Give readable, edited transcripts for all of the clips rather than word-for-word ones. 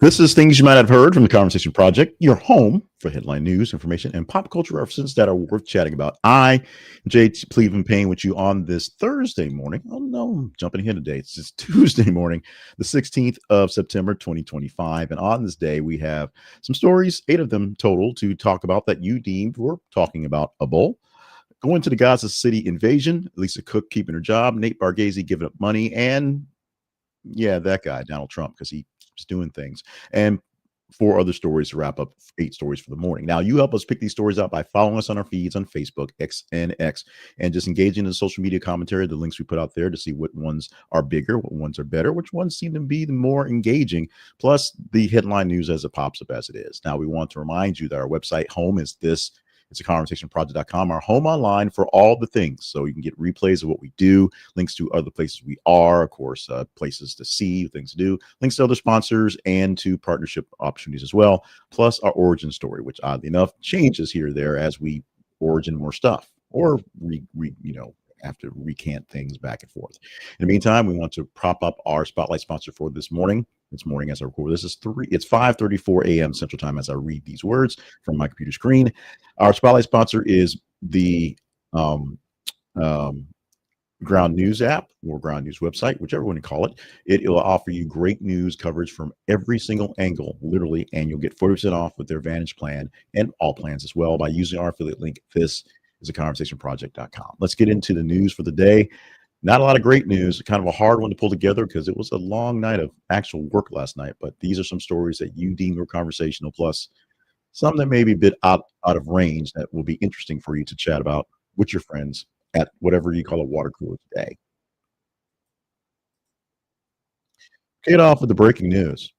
This is things you might have heard from the Conversation Project, your home for headline news, information, and pop culture references that are worth chatting about. I, Jay Cleveland Payne, with you on this Thursday morning. Oh no, I'm jumping ahead today. It's just Tuesday morning, the 16th of September, 2025. And on this day, we have some stories, 8 of them total, to talk about that you deemed were talking about a bull. Going to the Gaza City invasion, Lisa Cook keeping her job, Nate Bargatze giving up money, and yeah, that guy, Donald Trump, because he keeps doing things. And 4 other stories to wrap up 8 stories for the morning. Now, you help us pick these stories out by following us on our feeds on Facebook, X, and X, and just engaging in the social media commentary, the links we put out there to see what ones are bigger, what ones are better, which ones seem to be the more engaging, plus the headline news as it pops up as it is. Now, we want to remind you that our website home is this. It's a conversationproject.com, our home online for all the things. So you can get replays of what we do, links to other places we are, of course, places to see, things to do, links to other sponsors, and to partnership opportunities as well, plus our origin story, which oddly enough changes here or there as we origin more stuff or have to recant things back and forth. In the meantime, we want to prop up our spotlight sponsor for this morning. This morning, as I record, it's 5:34 a.m. Central Time as I read these words from my computer screen. Our spotlight sponsor is the Ground News app or Ground News website, whichever one you call it. It will offer you great news coverage from every single angle, literally, and you'll get 40% off with their Vantage plan and all plans as well by using our affiliate link. This is a conversationproject.com. Let's get into the news for the day. Not a lot of great news, kind of a hard one to pull together because it was a long night of actual work last night. But these are some stories that you deem were conversational, plus some that may be a bit out of range that will be interesting for you to chat about with your friends at whatever you call a water cooler today. Kick it off with the breaking news.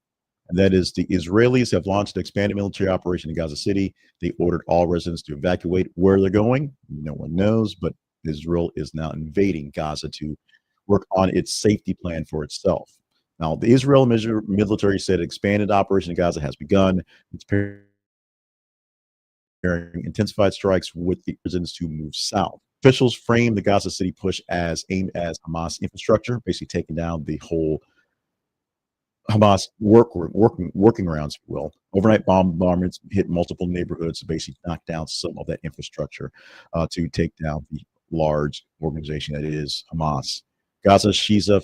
And that is the Israelis have launched an expanded military operation in Gaza City. They ordered all residents to evacuate. Where they're going, no one knows, but Israel is now invading Gaza to work on its safety plan for itself. Now, the Israel military said expanded operation in Gaza has begun. It's preparing intensified strikes with the residents to move south. Officials frame the Gaza City push as aimed at Hamas infrastructure, basically taking down the whole Hamas working rounds, if you will. Overnight bombardments hit multiple neighborhoods to basically knock down some of that infrastructure to take down the large organization that is Hamas. Gaza Shiza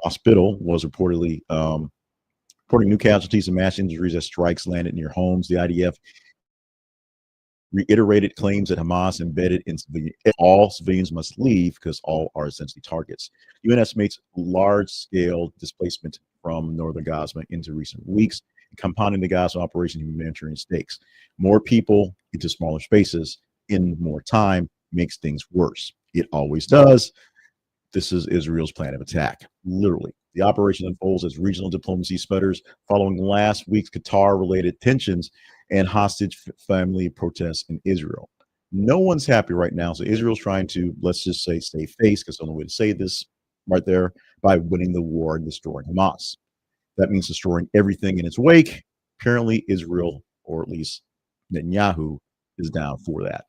Hospital was reporting new casualties and mass injuries as strikes landed near homes. The IDF reiterated claims that Hamas embedded in all civilians must leave because all are essentially targets. UN estimates large-scale displacement from northern Gaza into recent weeks, compounding the Gaza operation humanitarian stakes. More people into smaller spaces in more time makes things worse. It always does. This is Israel's plan of attack, literally. The operation unfolds as regional diplomacy sputters following last week's Qatar-related tensions and hostage family protests in Israel. No one's happy right now, so Israel's trying to, let's just say, save face, because the only way to say this right there, by winning the war and destroying Hamas. That means destroying everything in its wake. Apparently, Israel, or at least Netanyahu, is down for that.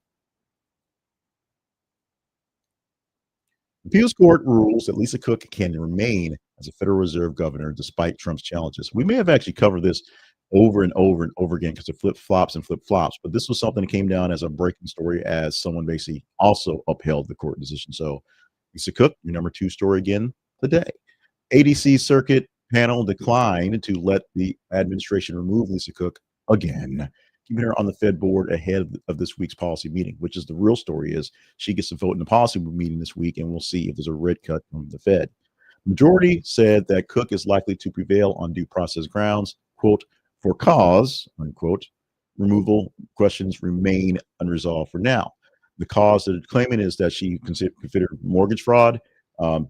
Appeals court rules that Lisa Cook can remain as a Federal Reserve governor despite Trump's challenges. We may have actually covered this over and over and over again because of flip-flops, but this was something that came down as a breaking story as someone basically also upheld the court decision. So Lisa Cook, your number 2 story again today. ADC circuit panel declined to let the administration remove Lisa Cook again, keeping her on the Fed board ahead of this week's policy meeting, which is the real story. Is she gets to vote in the policy meeting this week, and we'll see if there's a red cut from the Fed. Majority said that Cook is likely to prevail on due process grounds, quote, for cause, unquote. Removal questions remain unresolved for now. The cause that they're claiming is that she considered mortgage fraud,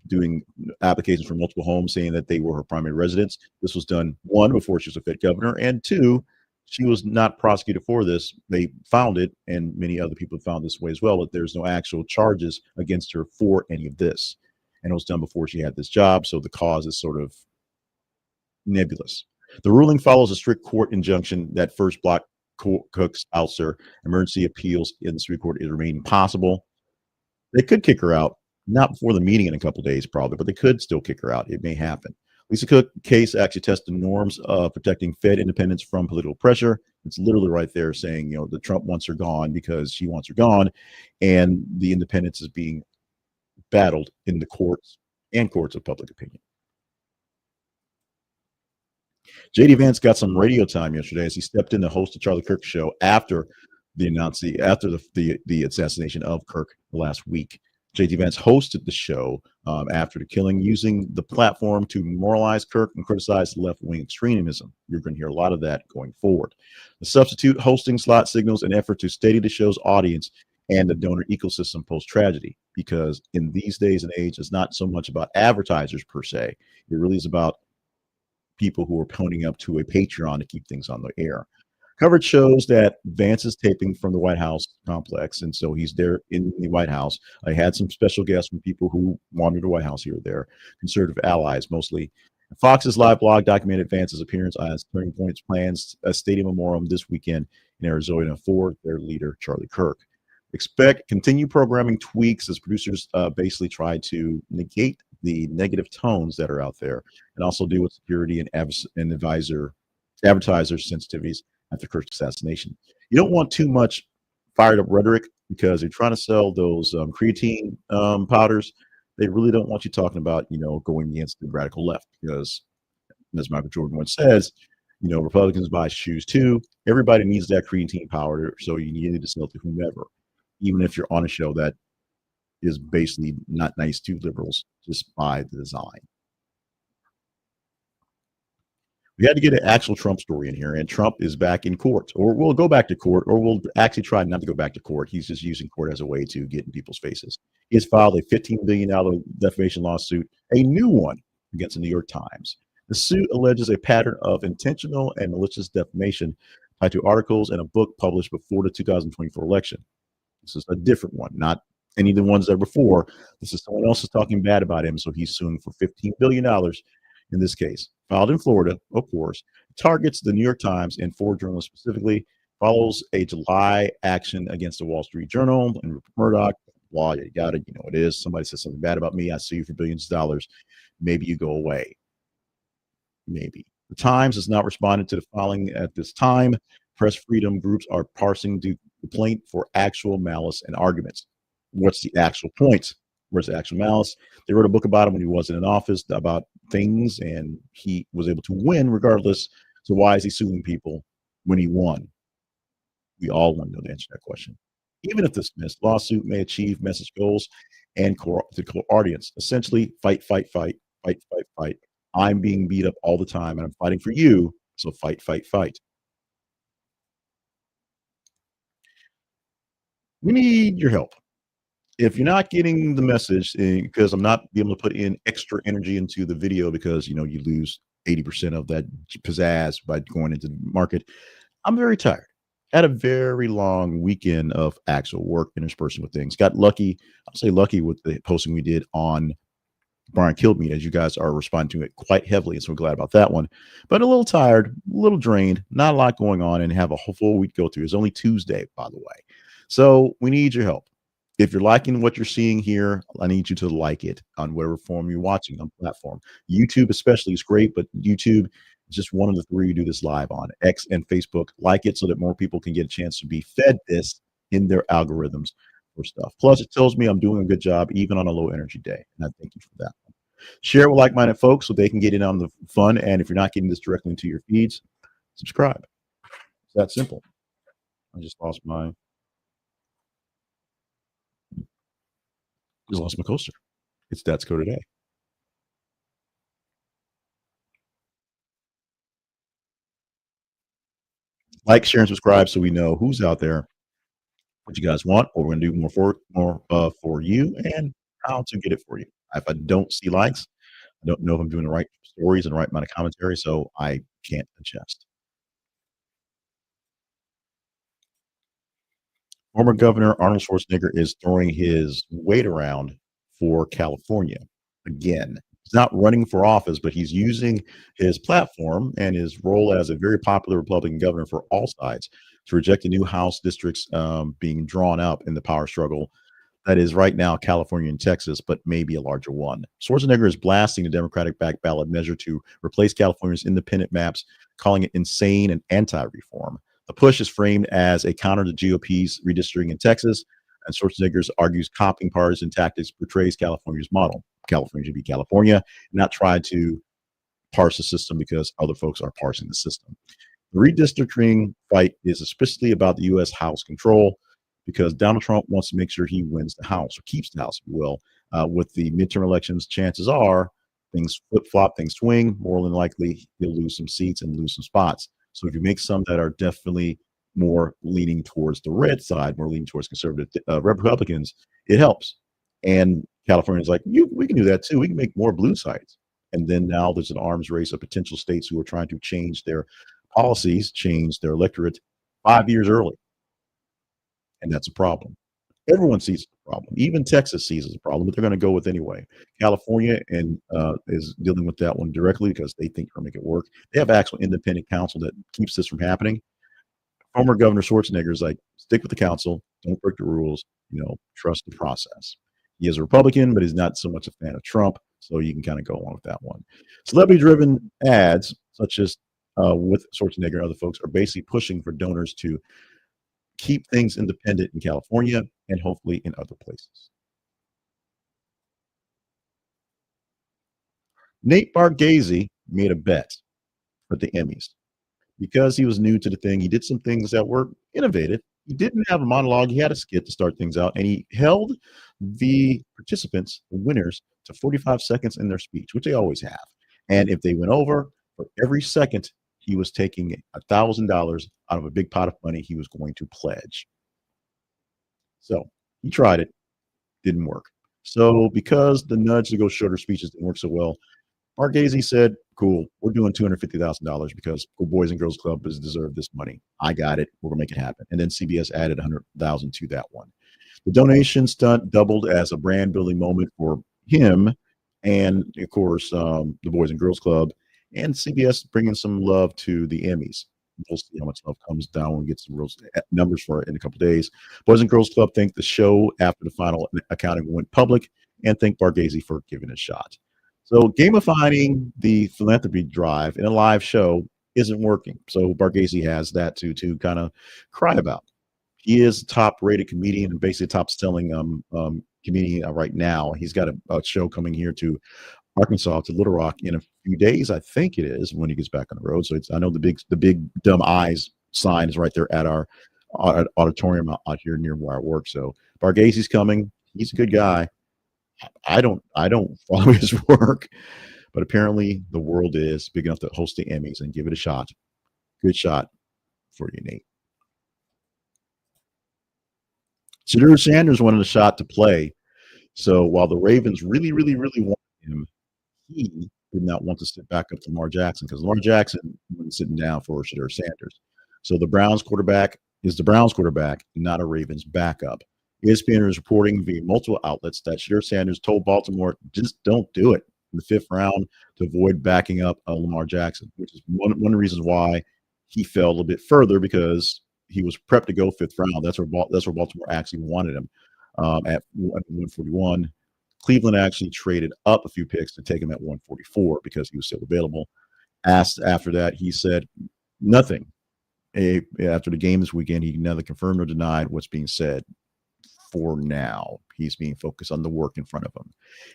doing applications for multiple homes, saying that they were her primary residence. This was done, 1, before she was a Fed governor, and 2, she was not prosecuted for this. They found it, and many other people found this way as well, that there's no actual charges against her for any of this. And it was done before she had this job, so the cause is sort of nebulous. The ruling follows a strict court injunction that first blocked Cook's ouster. Emergency appeals in the Supreme Court is remaining possible. They could kick her out, not before the meeting in a couple of days probably, but they could still kick her out. It may happen. Lisa Cook case actually tests the norms of protecting Fed independence from political pressure. It's literally right there saying, the Trump wants her gone because she wants her gone, and the independence is being battled in the courts and courts of public opinion. JD Vance got some radio time yesterday as he stepped in to host the Charlie Kirk show after the assassination of Kirk last week. JD Vance hosted the show after the killing, using the platform to moralize Kirk and criticize left wing extremism. You're going to hear a lot of that going forward. The substitute hosting slot signals an effort to steady the show's audience and the donor ecosystem post tragedy, because in these days and age, it's not so much about advertisers per se. It really is about people who are ponying up to a Patreon to keep things on the air. Coverage shows that Vance is taping from the White House complex, and so he's there in the White House. I had some special guests from people who wandered the White House here or there, conservative allies mostly. Fox's live blog documented Vance's appearance as Turning Point's plans a stadium memoriam this weekend in Arizona for their leader, Charlie Kirk. Expect continued programming tweaks as producers basically try to negate the negative tones that are out there, and also deal with security and advisor advertiser sensitivities after Kirk's assassination. You don't want too much fired up rhetoric, because they're trying to sell those creatine powders. They really don't want you talking about, going against the radical left, because as Michael Jordan once says, Republicans buy shoes too. Everybody needs that creatine powder, so you need to sell it to whomever, even if you're on a show that is basically not nice to liberals, just by the design. We had to get an actual Trump story in here, and Trump is back in court, or we'll go back to court, or we'll actually try not to go back to court. He's just using court as a way to get in people's faces. He has filed a $15 billion defamation lawsuit, a new one, against the New York Times. The suit alleges a pattern of intentional and malicious defamation tied to articles and a book published before the 2024 election. This is a different one, not any of the ones that were before. This is someone else is talking bad about him, so he's suing for $15 billion in this case. Filed in Florida, of course, targets the New York Times and four journalists specifically, follows a July action against the Wall Street Journal and Rupert Murdoch. Blah, you got it. You know it is. Somebody says something bad about me. I sue you for billions of dollars. Maybe you go away. Maybe. The Times has not responded to the filing at this time. Press freedom groups are parsing the complaint for actual malice and arguments. What's the actual point? Where's the actual malice? They wrote a book about him when he wasn't in office, about things, and he was able to win regardless. So why is he suing people when he won? We all want to know the answer to that question. Even if dismissed, lawsuit may achieve message goals and the core audience. Essentially, fight, fight, fight, fight, fight, fight. I'm being beat up all the time, and I'm fighting for you. So fight, fight, fight. We need your help. If you're not getting the message, because I'm not being able to put in extra energy into the video, because you lose 80% of that pizzazz by going into the market. I'm very tired. Had a very long weekend of actual work interspersed with things. Got lucky. I'll say lucky with the posting we did on Brian Killed Me, as you guys are responding to it quite heavily, and so we're glad about that one. But a little tired, a little drained, not a lot going on, and have a whole full week to go through. It's only Tuesday, by the way. So we need your help. If you're liking what you're seeing here, I need you to like it on whatever form you're watching on platform. YouTube especially is great, but YouTube is just one of the three you do this live on. X and Facebook, like it so that more people can get a chance to be fed this in their algorithms for stuff. Plus, it tells me I'm doing a good job even on a low energy day, and I thank you for that. Share it with like-minded folks so they can get in on the fun, and if you're not getting this directly into your feeds, subscribe. It's that simple. I just lost my coaster. It's That's Go Today. Like, share, and subscribe so we know who's out there, what you guys want, what we're gonna do more for you, and how to get it for you. If I don't see likes, I don't know if I'm doing the right stories and the right amount of commentary, so I can't adjust. Former Governor Arnold Schwarzenegger is throwing his weight around for California again. He's not running for office, but he's using his platform and his role as a very popular Republican governor for all sides to reject the new House districts being drawn up in the power struggle that is right now California and Texas, but maybe a larger one. Schwarzenegger is blasting the Democratic backed ballot measure to replace California's independent maps, calling it insane and anti reform. The push is framed as a counter to GOP's redistricting in Texas, and Schwarzenegger argues copying partisan tactics betrays California's model. California should be California, not try to parse the system because other folks are parsing the system. The redistricting fight is especially about the U.S. House control because Donald Trump wants to make sure he wins the House or keeps the House, if you will. With the midterm elections, chances are things flip flop, things swing. More than likely, he'll lose some seats and lose some spots. So if you make some that are definitely more leaning towards the red side, more leaning towards conservative Republicans, it helps. And California's like, we can do that too. We can make more blue sides. And then now there's an arms race of potential states who are trying to change their policies, change their electorate 5 years early. And that's a problem. Everyone sees the problem. Even Texas sees it as a problem, but they're going to go with anyway. California and is dealing with that one directly because they think they're going to make it work. They have actual independent counsel that keeps this from happening. Former Governor Schwarzenegger is like, stick with the council, don't break the rules, trust the process. He is a Republican, but he's not so much a fan of Trump, so you can kind of go along with that one. Celebrity-driven ads, such as with Schwarzenegger and other folks, are basically pushing for donors to keep things independent in California and hopefully in other places. Nate Bargatze made a bet for the Emmys. Because he was new to the thing, he did some things that were innovative. He didn't have a monologue. He had a skit to start things out, and he held the participants, the winners, to 45 seconds in their speech, which they always have. And if they went over, for every second, he was taking $1,000 out of a big pot of money he was going to pledge. So he tried it, didn't work. So because the nudge to go shorter speeches didn't work so well, Bargatze said, cool, we're doing $250,000 because Boys and Girls Club deserve this money. I got it. We're going to make it happen. And then CBS added $100,000 to that one. The donation stunt doubled as a brand building moment for him and, of course, the Boys and Girls Club, and CBS bringing some love to the Emmys. We'll see how much love comes down when we get some real numbers for it in a couple of days. Boys and Girls Club thanked the show after the final accounting went public and thanked Bargatze for giving it a shot. So gamifying the philanthropy drive in a live show isn't working. So Bargatze has that to kind of cry about. He is a top-rated comedian and basically a top-selling comedian right now. He's got a show coming here to Arkansas, to Little Rock in a few days, I think it is, when he gets back on the road. So I know the big dumb eyes sign is right there at our auditorium out here near where I work. So Bargatze's coming. He's a good guy. I don't follow his work, but apparently the world is big enough to host the Emmys and give it a shot. Good shot for you, Nate. Shedeur Sanders wanted a shot to play. So while the Ravens really, really, really wanted him, he did not want to sit back up to Lamar Jackson because Lamar Jackson wasn't sitting down for Shedeur Sanders. So the Browns quarterback is the Browns quarterback, not a Ravens backup. ESPN is reporting via multiple outlets that Shedeur Sanders told Baltimore, just don't do it in the fifth round to avoid backing up Lamar Jackson, which is one of the reasons why he fell a little bit further, because he was prepped to go fifth round. That's where Baltimore actually wanted him at 141. Cleveland actually traded up a few picks to take him at 144 because he was still available. Asked after that, he said nothing. After the game this weekend, he neither confirmed nor denied what's being said. For now, he's being focused on the work in front of him.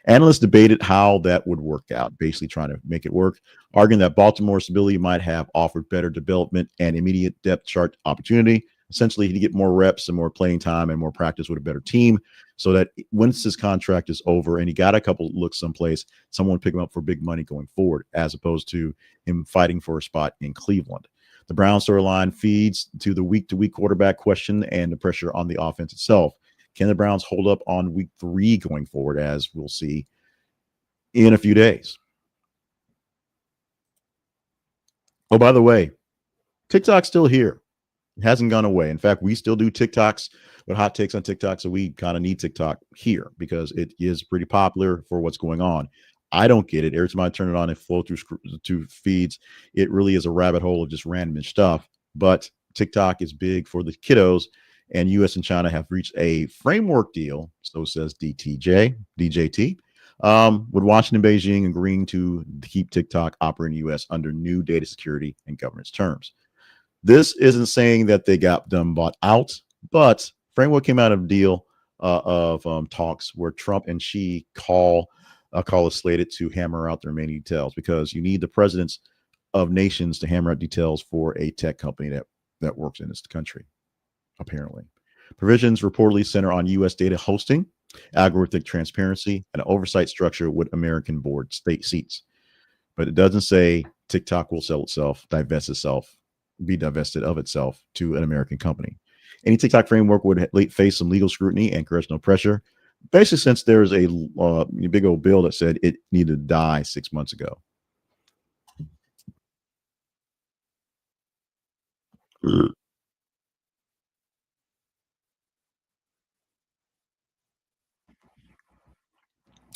Analysts debated how that would work out, basically trying to make it work, arguing that Baltimore's ability might have offered better development and immediate depth chart opportunity, essentially to get more reps and more playing time and more practice with a better team, so that once his contract is over and he got a couple looks someplace, someone would pick him up for big money going forward, as opposed to him fighting for a spot in Cleveland. The Brown storyline feeds to the week-to-week quarterback question and the pressure on the offense itself. Can the Browns hold up on week 3 going forward, as we'll see in a few days? Oh, by the way, TikTok's still here. It hasn't gone away. In fact, we still do TikToks with hot takes on TikTok, so we kind of need TikTok here because it is pretty popular for what's going on. I don't get it. Every time I turn it on and flow through feeds, it really is a rabbit hole of just random stuff. But TikTok is big for the kiddos, And US and China have reached a framework deal, so says DJT, with Washington and Beijing agreeing to keep TikTok operating in the US under new data security and governance terms. This isn't saying that they got them bought out, but framework came out of a deal of talks where Trump and Xi call is slated to hammer out the remaining details because you need the presidents of nations to hammer out details for a tech company that works in this country. Apparently, provisions reportedly center on U.S. data hosting, algorithmic transparency, and an oversight structure with American board state seats. But it doesn't say TikTok will sell itself, divest itself, be divested of itself to an American company. Any TikTok framework would face some legal scrutiny and congressional pressure. Basically, since there's a big old bill that said it needed to die 6 months ago.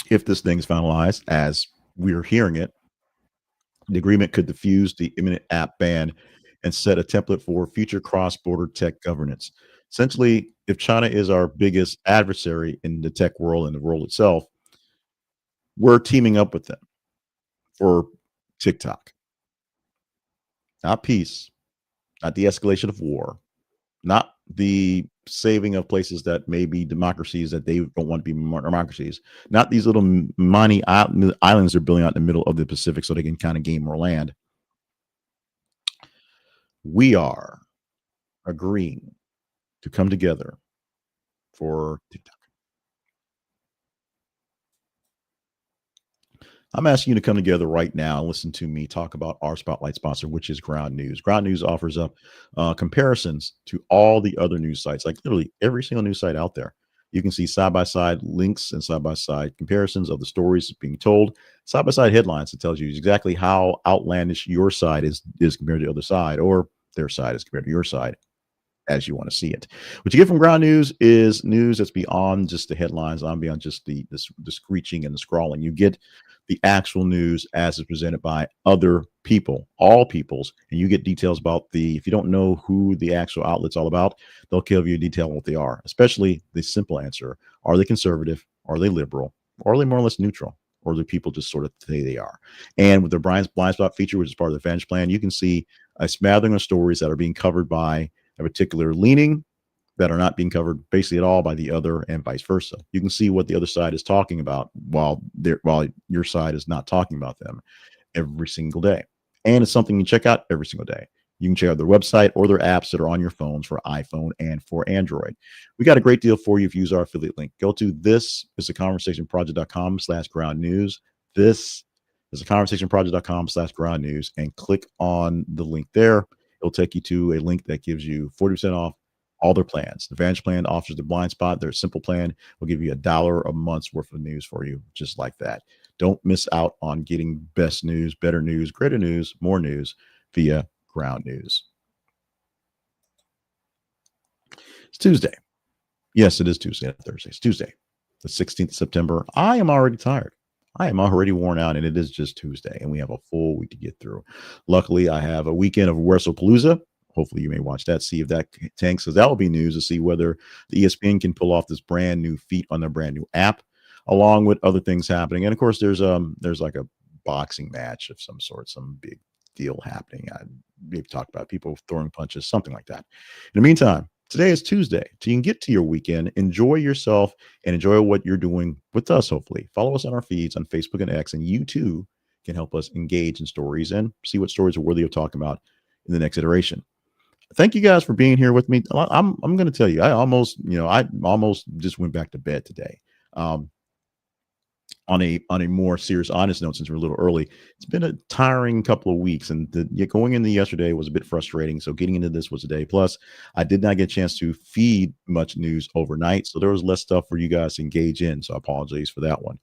If this thing's finalized, as we're hearing it, the agreement could diffuse the imminent app ban and set a template for future cross-border tech governance. Essentially, if China is our biggest adversary in the tech world and the world itself, we're teaming up with them for TikTok, not peace, not the escalation of war, not the saving of places that may be democracies that they don't want to be democracies, not these little mining islands they're building out in the middle of the Pacific so they can kind of gain more land. We are agreeing to come together for TikTok. I'm asking you to come together right now and listen to me talk about our spotlight sponsor, which is Ground News. Ground News offers up comparisons to all the other news sites, like literally every single news site out there. You can see side by side links and side by side comparisons of the stories being told, side by side headlines that tells you exactly how outlandish your side is compared to the other side, or their side is compared to your side, as you want to see it. What you get from Ground News is news that's beyond just the headlines, on beyond just the screeching and the scrawling. You get the actual news as is presented by other people, all peoples, and you get details about if you don't know who the actual outlet's all about, they'll give you a detail on what they are, especially the simple answer. Are they conservative? Are they liberal? Or are they more or less neutral? Or do people just sort of say they are? And with the blind spot feature, which is part of the Vance plan, you can see a smattering of stories that are being covered by a particular leaning that are not being covered basically at all by the other, and vice versa. You can see what the other side is talking about while your side is not talking about them every single day. And it's something you check out every single day. You can check out their website or their apps that are on your phones for iPhone and for Android. We got a great deal for you if you use our affiliate link. Go to this is a conversationproject.com/ground news. This is a conversationproject.com/ground news, and click on the link there. It'll take you to a link that gives you 40% off all their plans. The Vance plan offers the blind spot. Their simple plan will give you $1 a month's worth of news for you, just like that. Don't miss out on getting best news, better news, greater news, more news via Ground News. It's Tuesday. Yes, it is Tuesday, not Thursday. It's Tuesday, the 16th of September. I am already tired. I am already worn out, and it is just Tuesday, and we have a full week to get through. Luckily, I have a weekend of WrestlePalooza. Hopefully, you may watch that, see if that tanks, because that will be news to see whether the ESPN can pull off this brand new feat on their brand new app, along with other things happening. And of course, there's like a boxing match of some sort, some big deal happening. We've talked about people throwing punches, something like that. In the meantime, today is Tuesday, so you can get to your weekend, enjoy yourself, and enjoy what you're doing with us, hopefully. Follow us on our feeds on Facebook and X, and you too can help us engage in stories and see what stories are worthy of talking about in the next iteration. Thank you guys for being here with me. I'm going to tell you, I almost just went back to bed today. On a more serious, honest note, since we're a little early, it's been a tiring couple of weeks, and going into yesterday was a bit frustrating. So getting into this was a day. Plus, I did not get a chance to feed much news overnight, so there was less stuff for you guys to engage in. So I apologize for that one.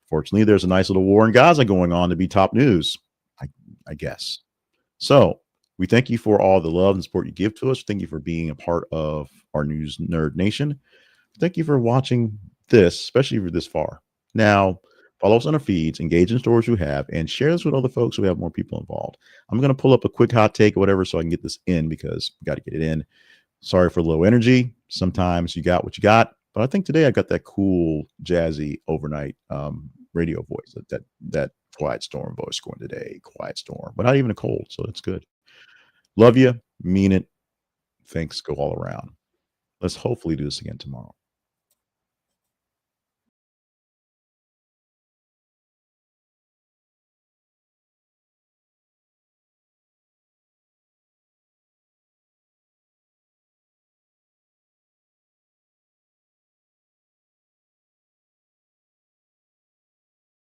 Fortunately, there's a nice little war in Gaza going on to be top news, I guess. So we thank you for all the love and support you give to us. Thank you for being a part of our News Nerd Nation. Thank you for watching this, especially if you're this far. Now, follow us on our feeds, engage in stories you have, and share this with other folks so we have more people involved. I'm going to pull up a quick hot take or whatever so I can get this in because we got to get it in. Sorry for low energy. Sometimes you got what you got, but I think today I got that cool, jazzy overnight radio voice. That quiet storm voice going today. Quiet storm, but not even a cold, so it's good. Love you. Mean it. Thanks. Go all around. Let's hopefully do this again tomorrow.